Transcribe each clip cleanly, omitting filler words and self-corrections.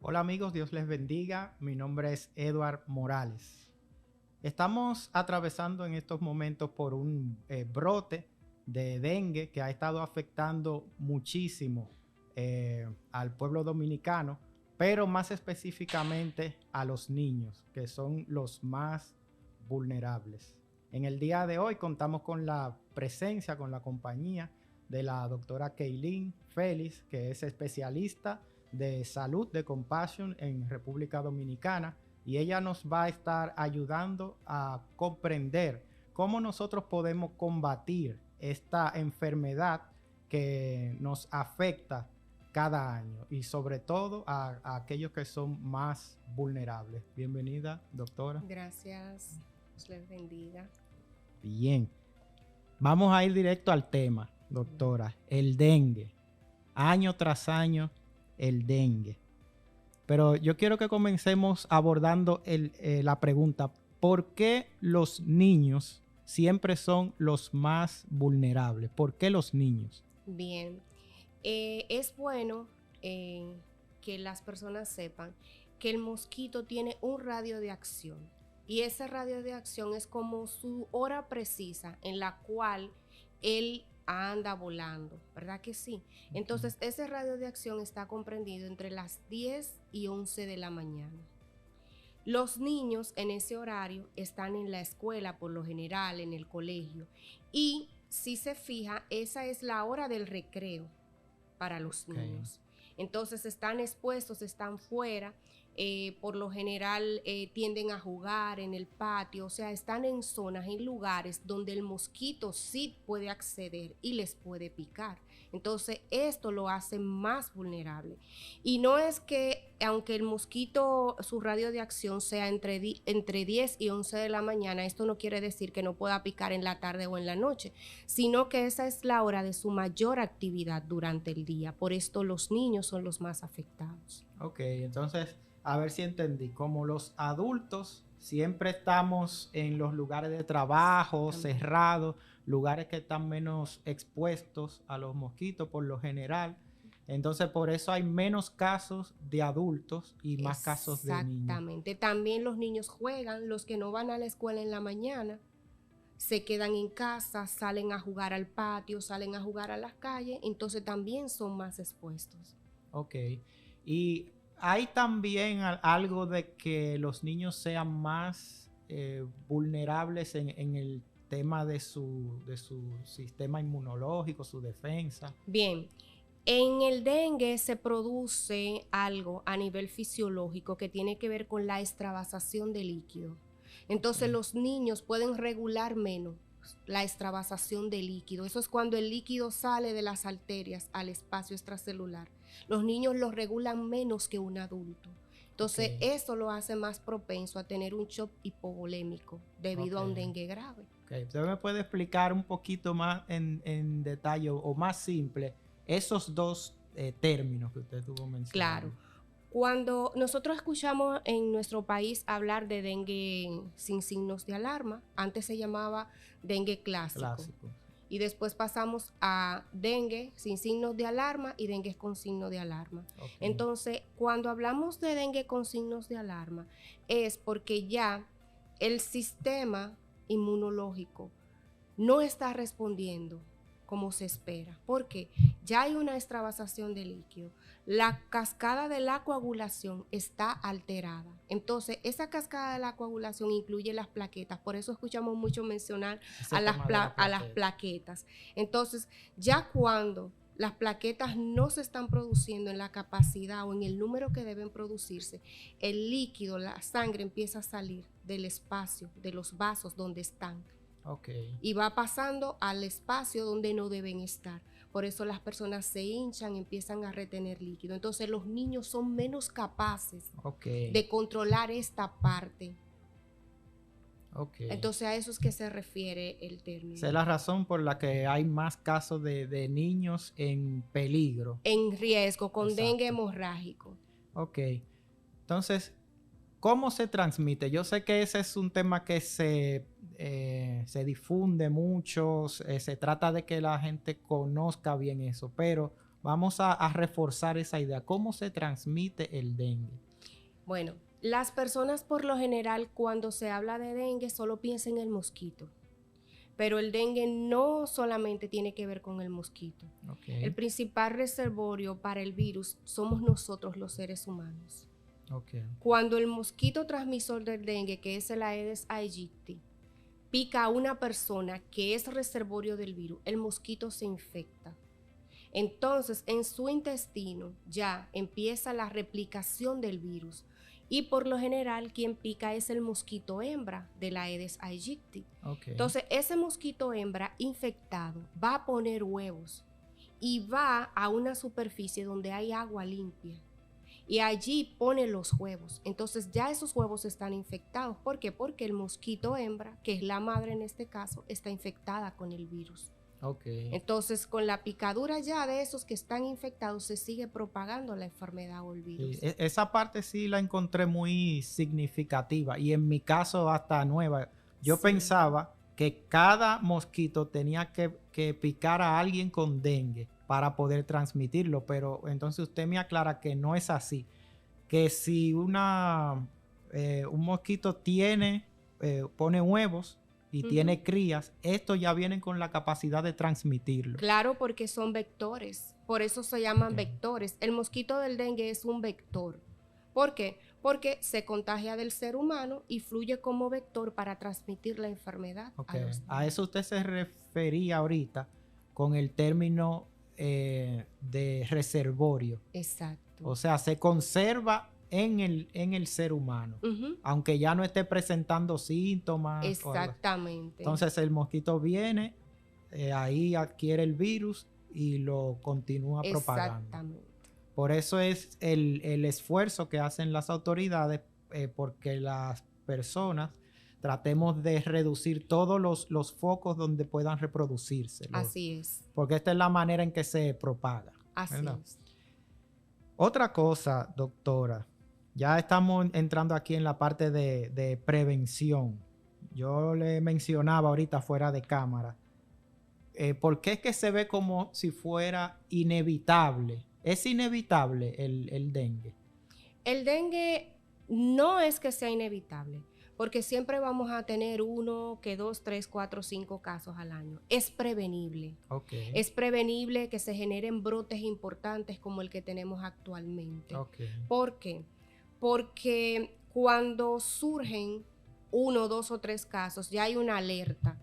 Hola amigos, Dios les bendiga. Mi nombre es Edward Morales. Estamos atravesando en estos momentos por un brote de dengue que ha estado afectando muchísimo al pueblo dominicano, pero más específicamente a los niños, que son los más vulnerables. En el día de hoy contamos con la presencia, con la compañía de la doctora Keilin Félix, que es especialista de salud de Compassion en República Dominicana, y ella nos va a estar ayudando a comprender cómo nosotros podemos combatir esta enfermedad que nos afecta cada año y sobre todo a aquellos que son más vulnerables. Bienvenida, doctora. Gracias, Dios les bendiga. Bien, vamos a ir directo al tema, doctora. El dengue, año tras año, el dengue. Pero yo quiero que comencemos abordando la pregunta, ¿por qué los niños siempre son los más vulnerables? ¿Por qué los niños? Bien, es bueno que las personas sepan que el mosquito tiene un radio de acción y ese radio de acción es como su hora precisa en la cual él anda volando, ¿verdad que sí? Entonces ese radio de acción está comprendido entre las 10 y 11 de la mañana. Los niños en ese horario están en la escuela por lo general, en el colegio, y si se fija, esa es la hora del recreo para los niños. Entonces están expuestos, están fuera, por lo general tienden a jugar en el patio, o sea, están en zonas, en lugares donde el mosquito sí puede acceder y les puede picar. Entonces esto lo hace más vulnerable. Y no es que, aunque el mosquito, su radio de acción sea entre 10 y 11 de la mañana, esto no quiere decir que no pueda picar en la tarde o en la noche, sino que esa es la hora de su mayor actividad durante el día. Por esto los niños son los más afectados. Ok, entonces, a ver si entendí. Como los adultos siempre estamos en los lugares de trabajo, cerrados, lugares que están menos expuestos a los mosquitos por lo general. Entonces, por eso hay menos casos de adultos y más casos de niños. Exactamente. También los niños juegan, los que no van a la escuela en la mañana, se quedan en casa, salen a jugar al patio, salen a jugar a las calles, entonces también son más expuestos. Ok. Y hay también algo de que los niños sean más vulnerables en el tema de su sistema inmunológico, su defensa. Bien, en el dengue se produce algo a nivel fisiológico que tiene que ver con la extravasación de líquido. Entonces los niños pueden regular menos la extravasación de líquido. Eso es cuando el líquido sale de las arterias al espacio extracelular. Los niños lo regulan menos que un adulto. Entonces eso lo hace más propenso a tener un shock hipovolémico debido a un dengue grave. ¿Usted me puede explicar un poquito más en detalle o más simple esos dos términos que usted tuvo mencionado? Claro. Cuando nosotros escuchamos en nuestro país hablar de dengue sin signos de alarma, antes se llamaba dengue clásico. Y después pasamos a dengue sin signos de alarma y dengue con signos de alarma. Entonces, cuando hablamos de dengue con signos de alarma, es porque ya el sistema inmunológico no está respondiendo como se espera, porque ya hay una extravasación de líquido. La cascada de la coagulación está alterada. Entonces, esa cascada de la coagulación incluye las plaquetas. Por eso escuchamos mucho mencionar a las plaquetas. Entonces, ya cuando las plaquetas no se están produciendo en la capacidad o en el número que deben producirse, el líquido, la sangre empieza a salir del espacio, de los vasos donde están. Y va pasando al espacio donde no deben estar. Por eso las personas se hinchan, empiezan a retener líquido. Entonces los niños son menos capaces de controlar esta parte. Entonces a eso es que se refiere el término. Esa es la razón por la que hay más casos de niños en peligro. En riesgo, con dengue hemorrágico. Entonces, ¿cómo se transmite? Yo sé que ese es un tema que se difunde mucho, se trata de que la gente conozca bien eso, pero vamos a reforzar esa idea. ¿Cómo se transmite el dengue? Bueno, las personas por lo general cuando se habla de dengue solo piensan en el mosquito. Pero el dengue no solamente tiene que ver con el mosquito. Okay. El principal reservorio para el virus somos nosotros los seres humanos. Okay. Cuando el mosquito transmisor del dengue, que es el Aedes aegypti, pica a una persona que es reservorio del virus, el mosquito se infecta. Entonces, en su intestino ya empieza la replicación del virus. Y por lo general, quien pica es el mosquito hembra de la Aedes aegypti. Okay. Entonces, ese mosquito hembra infectado va a poner huevos y va a una superficie donde hay agua limpia. Y allí pone los huevos. Entonces, ya esos huevos están infectados. ¿Por qué? Porque el mosquito hembra, que es la madre en este caso, está infectada con el virus. Okay. Entonces, con la picadura ya de esos que están infectados, se sigue propagando la enfermedad o el virus. Sí, esa parte sí la encontré muy significativa y en mi caso hasta nueva. Yo pensaba que cada mosquito tenía que picar a alguien con dengue para poder transmitirlo, pero entonces usted me aclara que no es así. Que si un mosquito pone huevos y tiene crías, estos ya vienen con la capacidad de transmitirlo. Claro, porque son vectores. Por eso se llaman vectores. El mosquito del dengue es un vector. ¿Por qué? Porque se contagia del ser humano y fluye como vector para transmitir la enfermedad a los demás. A eso usted se refería ahorita con el término de reservorio. Exacto. O sea, se conserva en el ser humano, aunque ya no esté presentando síntomas. Exactamente. Entonces el mosquito viene, ahí adquiere el virus y lo continúa propagando. Exactamente. Por eso es el esfuerzo que hacen las autoridades, porque las personas tratemos de reducir todos los focos donde puedan reproducirse. Así es. Porque esta es la manera en que se propaga. Así es. Otra cosa, doctora, ya estamos entrando aquí en la parte de prevención. Yo le mencionaba ahorita fuera de cámara. ¿Por qué es que se ve como si fuera inevitable? ¿Es inevitable el dengue? El dengue no es que sea inevitable, porque siempre vamos a tener 1, 2, 3, 4, 5 casos al año. Es prevenible. Okay. Es prevenible que se generen brotes importantes como el que tenemos actualmente. Okay. ¿Por qué? Porque cuando surgen 1, 2 o 3 casos, ya hay una alerta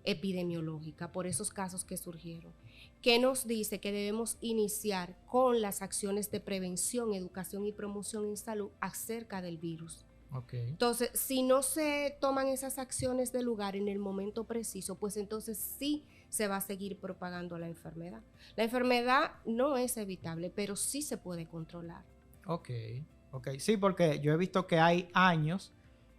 epidemiológica por esos casos que surgieron, que nos dice que debemos iniciar con las acciones de prevención, educación y promoción en salud acerca del virus. Okay. Entonces, si no se toman esas acciones de lugar en el momento preciso, pues entonces sí se va a seguir propagando la enfermedad. La enfermedad no es evitable, pero sí se puede controlar. Ok. Sí, porque yo he visto que hay años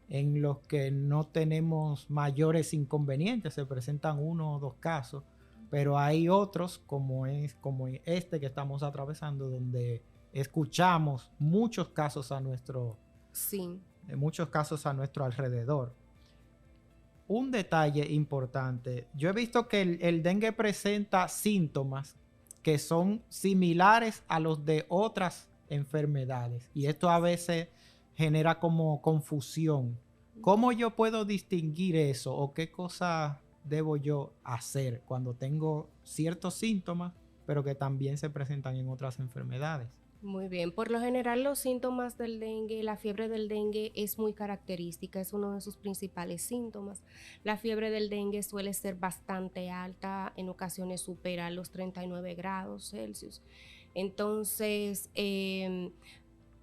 en los que no tenemos mayores inconvenientes, se presentan 1 o 2 casos, pero hay otros como este que estamos atravesando, donde escuchamos muchos casos a nuestro alrededor. Un detalle importante, yo he visto que el dengue presenta síntomas que son similares a los de otras enfermedades y esto a veces genera como confusión. ¿Cómo yo puedo distinguir eso o qué cosas debo yo hacer cuando tengo ciertos síntomas pero que también se presentan en otras enfermedades? Muy bien, por lo general los síntomas del dengue, la fiebre del dengue es muy característica, es uno de sus principales síntomas. La fiebre del dengue suele ser bastante alta, en ocasiones supera los 39 grados Celsius. Entonces,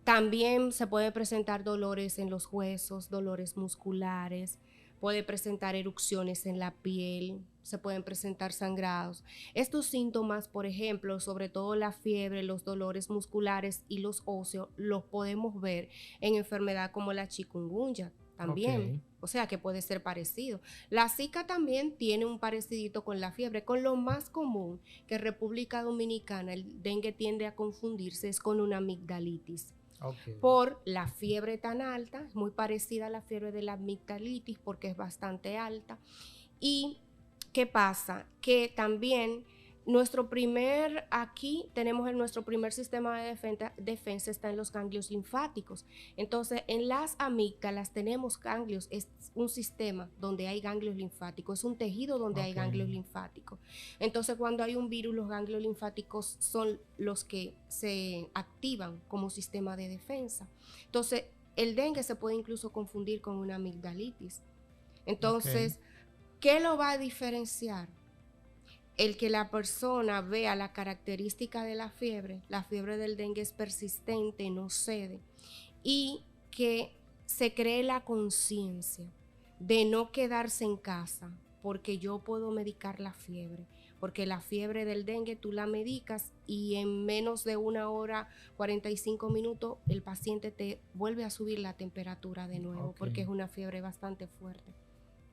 también se puede presentar dolores en los huesos, dolores musculares, puede presentar erupciones en la piel, se pueden presentar sangrados. Estos síntomas, por ejemplo, sobre todo la fiebre, los dolores musculares y los óseos, los podemos ver en enfermedad como la chikungunya también. Okay. O sea que puede ser parecido. La Zika también tiene un parecidito con la fiebre, con lo más común que en República Dominicana el dengue tiende a confundirse es con una amigdalitis. Okay. Por la fiebre tan alta, es muy parecida a la fiebre de la amigdalitis porque es bastante alta. ¿Y qué pasa? Que también nuestro primer sistema de defensa está en los ganglios linfáticos. Entonces, en las amígdalas tenemos ganglios, es un sistema donde hay ganglios linfáticos, es un tejido donde hay ganglios linfáticos. Entonces, cuando hay un virus, los ganglios linfáticos son los que se activan como sistema de defensa. Entonces, el dengue se puede incluso confundir con una amigdalitis. Entonces, ¿qué lo va a diferenciar? El que la persona vea la característica de la fiebre del dengue es persistente, no cede, y que se cree la conciencia de no quedarse en casa, porque yo puedo medicar la fiebre, porque la fiebre del dengue tú la medicas y en menos de 1 hora, 45 minutos, el paciente te vuelve a subir la temperatura de nuevo, porque es una fiebre bastante fuerte.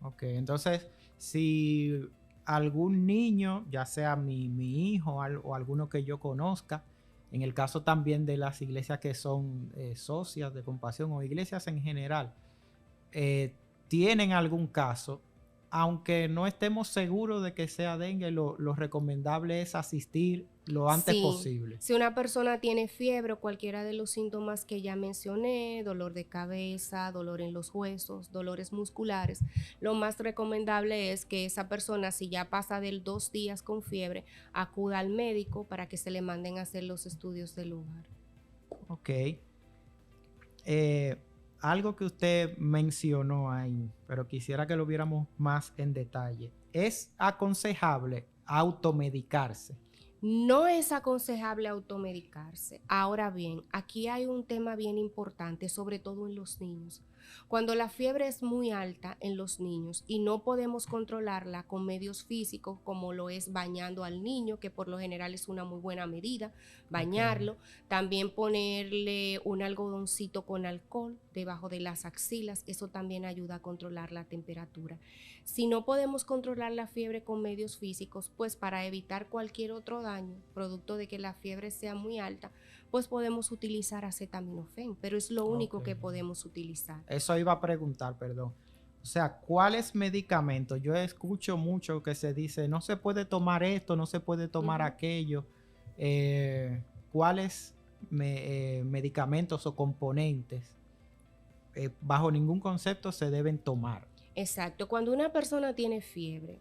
Ok, entonces, si algún niño, ya sea mi hijo o alguno que yo conozca, en el caso también de las iglesias que son socias de Compasión o iglesias en general, tienen algún caso, aunque no estemos seguros de que sea dengue, lo recomendable es asistir lo antes posible. Si una persona tiene fiebre o cualquiera de los síntomas que ya mencioné, dolor de cabeza, dolor en los huesos, dolores musculares, lo más recomendable es que esa persona, si ya pasa de 2 días con fiebre, acuda al médico para que se le manden a hacer los estudios del lugar. Ok. Algo que usted mencionó ahí, pero quisiera que lo viéramos más en detalle. ¿Es aconsejable automedicarse? No es aconsejable automedicarse. Ahora bien, aquí hay un tema bien importante, sobre todo en los niños. Cuando la fiebre es muy alta en los niños y no podemos controlarla con medios físicos, como lo es bañando al niño, que por lo general es una muy buena medida, bañarlo, también ponerle un algodoncito con alcohol debajo de las axilas, eso también ayuda a controlar la temperatura. Si no podemos controlar la fiebre con medios físicos, pues para evitar cualquier otro daño, producto de que la fiebre sea muy alta, pues podemos utilizar acetaminofén, pero es lo único que podemos utilizar. Eso iba a preguntar, perdón. O sea, ¿cuáles medicamentos? Yo escucho mucho que se dice, no se puede tomar esto, no se puede tomar aquello. ¿Cuáles medicamentos o componentes bajo ningún concepto se deben tomar? Exacto. Cuando una persona tiene fiebre,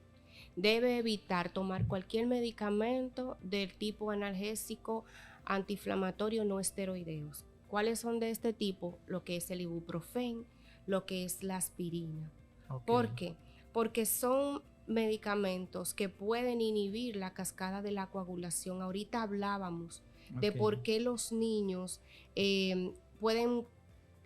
debe evitar tomar cualquier medicamento del tipo analgésico, antiinflamatorio no esteroideos. ¿Cuáles son de este tipo? Lo que es el ibuprofeno, lo que es la aspirina. ¿Por qué? Porque son medicamentos que pueden inhibir la cascada de la coagulación. Ahorita hablábamos de por qué los niños pueden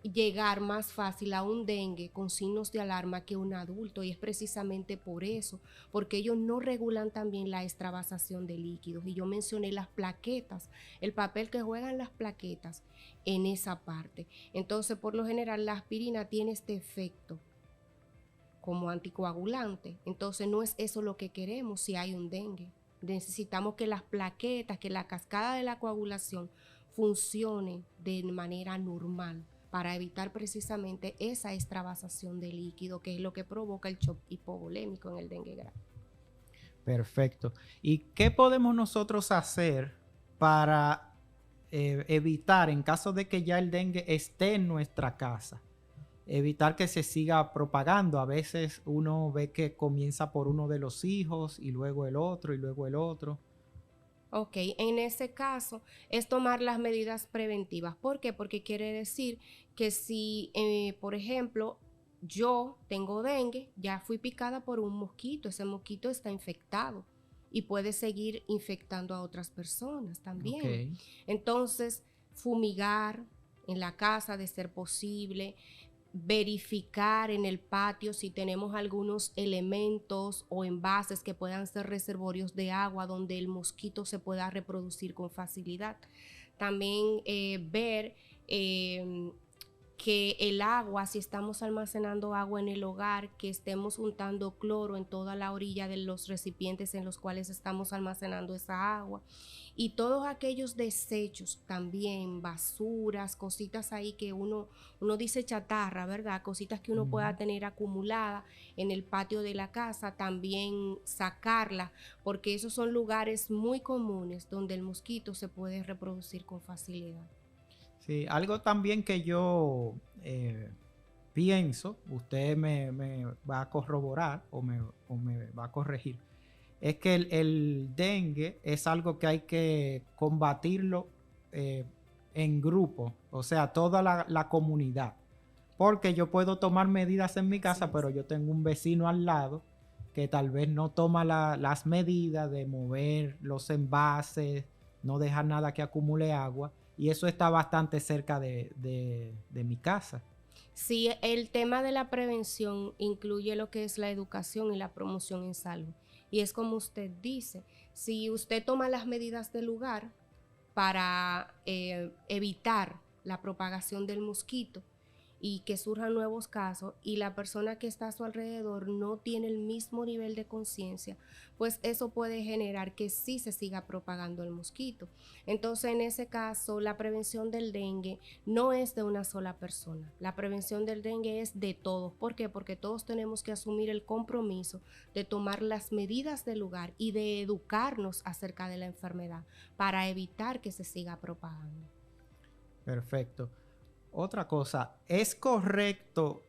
llegar más fácil a un dengue con signos de alarma que un adulto, y es precisamente por eso, porque ellos no regulan también la extravasación de líquidos, y yo mencioné las plaquetas, el papel que juegan las plaquetas en esa parte. Entonces, por lo general, la aspirina tiene este efecto como anticoagulante, entonces no es eso lo que queremos si hay un dengue. Necesitamos que las plaquetas, que la cascada de la coagulación funcione de manera normal, para evitar precisamente esa extravasación de líquido, que es lo que provoca el shock hipovolémico en el dengue grave. Perfecto. ¿Y qué podemos nosotros hacer para evitar, en caso de que ya el dengue esté en nuestra casa, evitar que se siga propagando? A veces uno ve que comienza por uno de los hijos y luego el otro y luego el otro. Ok, en ese caso es tomar las medidas preventivas. ¿Por qué? Porque quiere decir que si, por ejemplo, yo tengo dengue, ya fui picada por un mosquito, ese mosquito está infectado y puede seguir infectando a otras personas también. Entonces, fumigar en la casa de ser posible, verificar en el patio si tenemos algunos elementos o envases que puedan ser reservorios de agua donde el mosquito se pueda reproducir con facilidad. También ver que el agua, si estamos almacenando agua en el hogar, que estemos untando cloro en toda la orilla de los recipientes en los cuales estamos almacenando esa agua. Y todos aquellos desechos también, basuras, cositas ahí que uno dice chatarra, ¿verdad? Cositas que uno pueda tener acumulada en el patio de la casa, también sacarla, porque esos son lugares muy comunes donde el mosquito se puede reproducir con facilidad. Sí, algo también que yo pienso, usted me va a corroborar o me va a corregir, es que el dengue es algo que hay que combatirlo en grupo, o sea, toda la comunidad. Porque yo puedo tomar medidas en mi casa, pero yo tengo un vecino al lado que tal vez no toma las medidas de mover los envases, no dejar nada que acumule agua. Y eso está bastante cerca de mi casa. Sí, el tema de la prevención incluye lo que es la educación y la promoción en salud. Y es como usted dice, si usted toma las medidas del lugar para evitar la propagación del mosquito y que surjan nuevos casos, y la persona que está a su alrededor no tiene el mismo nivel de conciencia, pues eso puede generar que sí se siga propagando el mosquito. Entonces, en ese caso, la prevención del dengue no es de una sola persona. La prevención del dengue es de todos. ¿Por qué? Porque todos tenemos que asumir el compromiso de tomar las medidas del lugar y de educarnos acerca de la enfermedad para evitar que se siga propagando. Perfecto. Otra cosa, ¿es correcto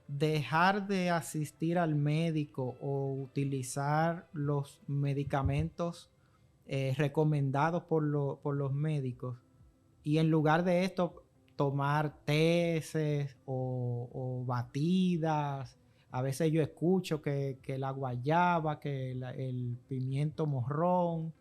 dejar de asistir al médico o utilizar los medicamentos recomendados por los médicos y en lugar de esto tomar teces o batidas? A veces yo escucho que la guayaba, que el pimiento morrón.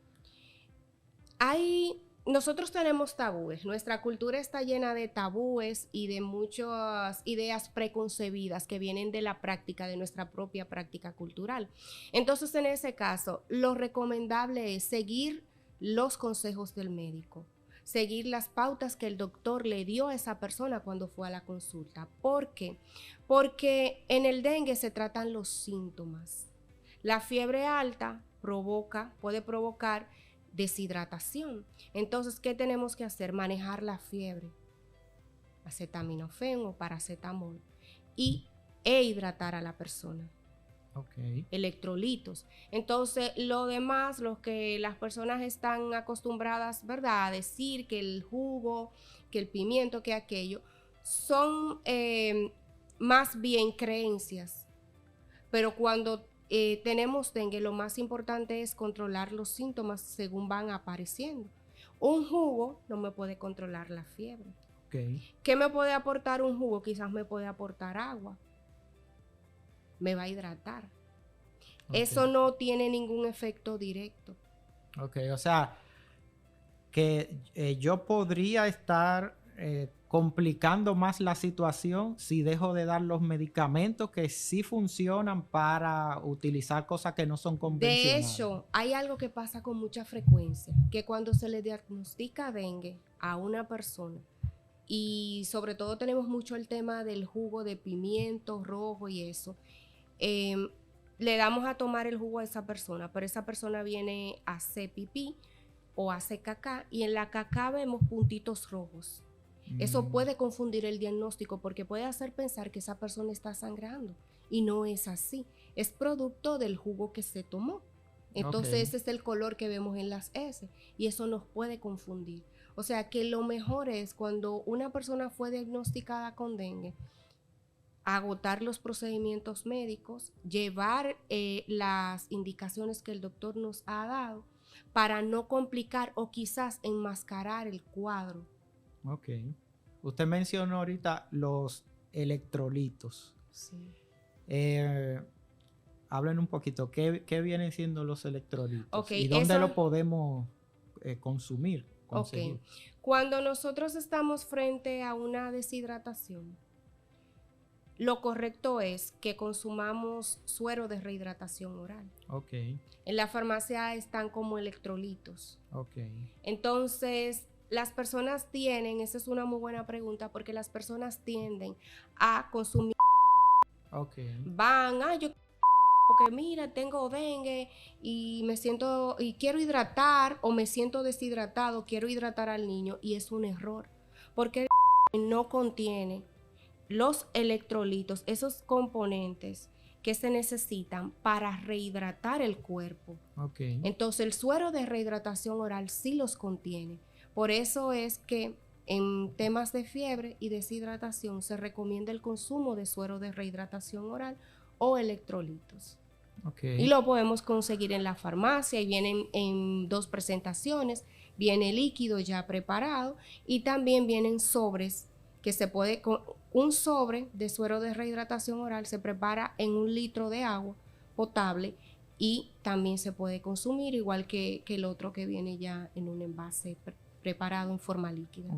Nosotros tenemos tabúes, nuestra cultura está llena de tabúes y de muchas ideas preconcebidas que vienen de la práctica, de nuestra propia práctica cultural. Entonces, en ese caso, lo recomendable es seguir los consejos del médico, seguir las pautas que el doctor le dio a esa persona cuando fue a la consulta. ¿Por qué? Porque en el dengue se tratan los síntomas. La fiebre alta puede provocar deshidratación. Entonces, ¿qué tenemos que hacer? Manejar la fiebre, acetaminofén o paracetamol, e hidratar a la persona. Okay. Electrolitos. Entonces, lo demás, lo que las personas están acostumbradas, ¿verdad?, a decir que el jugo, que el pimiento, que aquello, son más bien creencias. Pero cuando tenemos dengue, lo más importante es controlar los síntomas según van apareciendo. Un jugo no me puede controlar la fiebre. Okay. ¿Qué me puede aportar un jugo? Quizás me puede aportar agua. Me va a hidratar. Okay. Eso no tiene ningún efecto directo. Ok, o sea, que yo podría estar complicando más la situación si dejo de dar los medicamentos que sí funcionan para utilizar cosas que no son convencionales. De hecho, hay algo que pasa con mucha frecuencia, que cuando se le diagnostica dengue a una persona, y sobre todo tenemos mucho el tema del jugo de pimiento rojo y eso, le damos a tomar el jugo a esa persona, pero esa persona viene a hacer pipí o hace caca, y en la caca vemos puntitos rojos. Eso puede confundir el diagnóstico porque puede hacer pensar que esa persona está sangrando, y no es así. Es producto del jugo que se tomó. Entonces okay, ese es el color que vemos en las heces, y eso nos puede confundir. O sea que lo mejor es, cuando una persona fue diagnosticada con dengue, agotar los procedimientos médicos, llevar las indicaciones que el doctor nos ha dado para no complicar o quizás enmascarar el cuadro. Ok. Usted mencionó ahorita los electrolitos. Sí. Hablen un poquito, ¿qué vienen siendo los electrolitos? Okay, ¿Y dónde lo podemos conseguir? Okay. Cuando nosotros estamos frente a una deshidratación, lo correcto es que consumamos suero de rehidratación oral. Okay. En la farmacia están como electrolitos. Okay. Entonces, las personas tienen, esa es una muy buena pregunta, porque las personas tienden a consumir. Van, yo porque mira, tengo dengue y me siento y quiero hidratar o me siento deshidratado, quiero hidratar al niño, y es un error, porque no contiene los electrolitos, esos componentes que se necesitan para rehidratar el cuerpo. Entonces el suero de rehidratación oral sí los contiene. Por eso es que en temas de fiebre y deshidratación se recomienda el consumo de suero de rehidratación oral o electrolitos. Y lo podemos conseguir en la farmacia y vienen en 2 presentaciones. Viene líquido ya preparado y también vienen sobres que se puede, un sobre de suero de rehidratación oral se prepara en 1 litro de agua potable y también se puede consumir igual que el otro que viene ya en un envase preparado en forma líquida.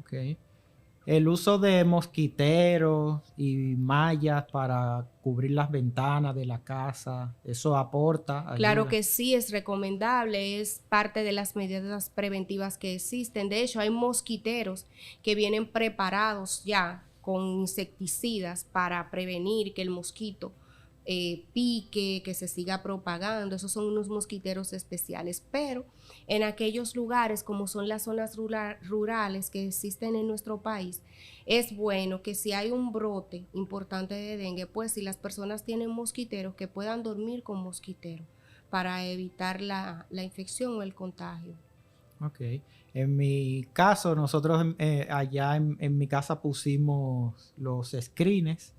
El uso de mosquiteros y mallas para cubrir las ventanas de la casa, ¿eso aporta ayuda? Claro que sí, es recomendable, es parte de las medidas preventivas que existen. De hecho, hay mosquiteros que vienen preparados ya con insecticidas para prevenir que el mosquito pique, que se siga propagando. Esos son unos mosquiteros especiales, pero en aquellos lugares como son las zonas rurales que existen en nuestro país, es bueno que si hay un brote importante de dengue, pues si las personas tienen mosquiteros, que puedan dormir con mosquiteros para evitar la infección o el contagio. En mi caso, nosotros allá en mi casa pusimos los screens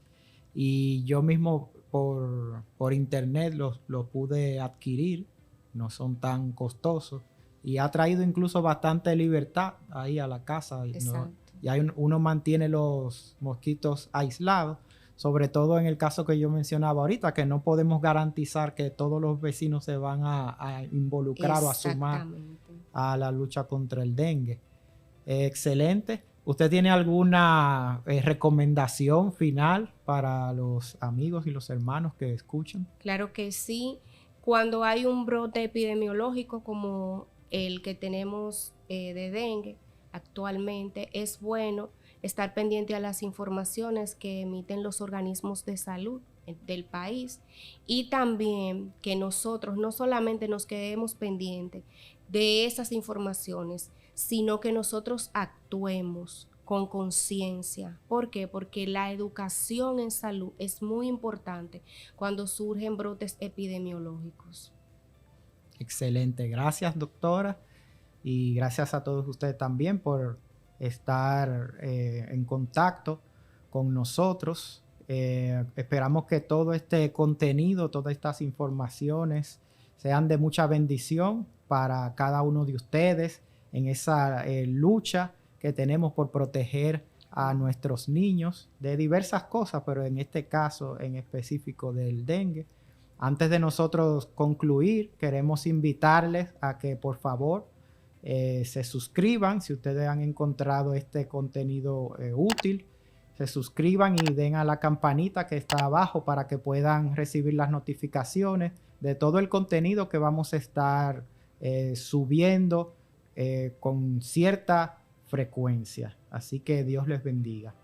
y yo mismo por internet los pude adquirir, no son tan costosos y ha traído incluso bastante libertad ahí a la casa. Exacto. Y uno mantiene los mosquitos aislados, sobre todo en el caso que yo mencionaba ahorita, que no podemos garantizar que todos los vecinos se van a involucrar o a sumar a la lucha contra el dengue. Excelente. ¿Usted tiene alguna recomendación final para los amigos y los hermanos que escuchan? Claro que sí. Cuando hay un brote epidemiológico como el que tenemos de dengue actualmente, es bueno estar pendiente a las informaciones que emiten los organismos de salud del país y también que nosotros no solamente nos quedemos pendientes de esas informaciones, sino que nosotros actuemos con conciencia. ¿Por qué? Porque la educación en salud es muy importante cuando surgen brotes epidemiológicos. Excelente. Gracias, doctora. Y gracias a todos ustedes también por estar en contacto con nosotros. Esperamos que todo este contenido, todas estas informaciones sean de mucha bendición para cada uno de ustedes en esa lucha que tenemos por proteger a nuestros niños de diversas cosas, pero en este caso en específico del dengue. Antes de nosotros concluir, queremos invitarles a que por favor se suscriban si ustedes han encontrado este contenido útil. Se suscriban y den a la campanita que está abajo para que puedan recibir las notificaciones de todo el contenido que vamos a estar subiendo con cierta frecuencia. Así que Dios les bendiga.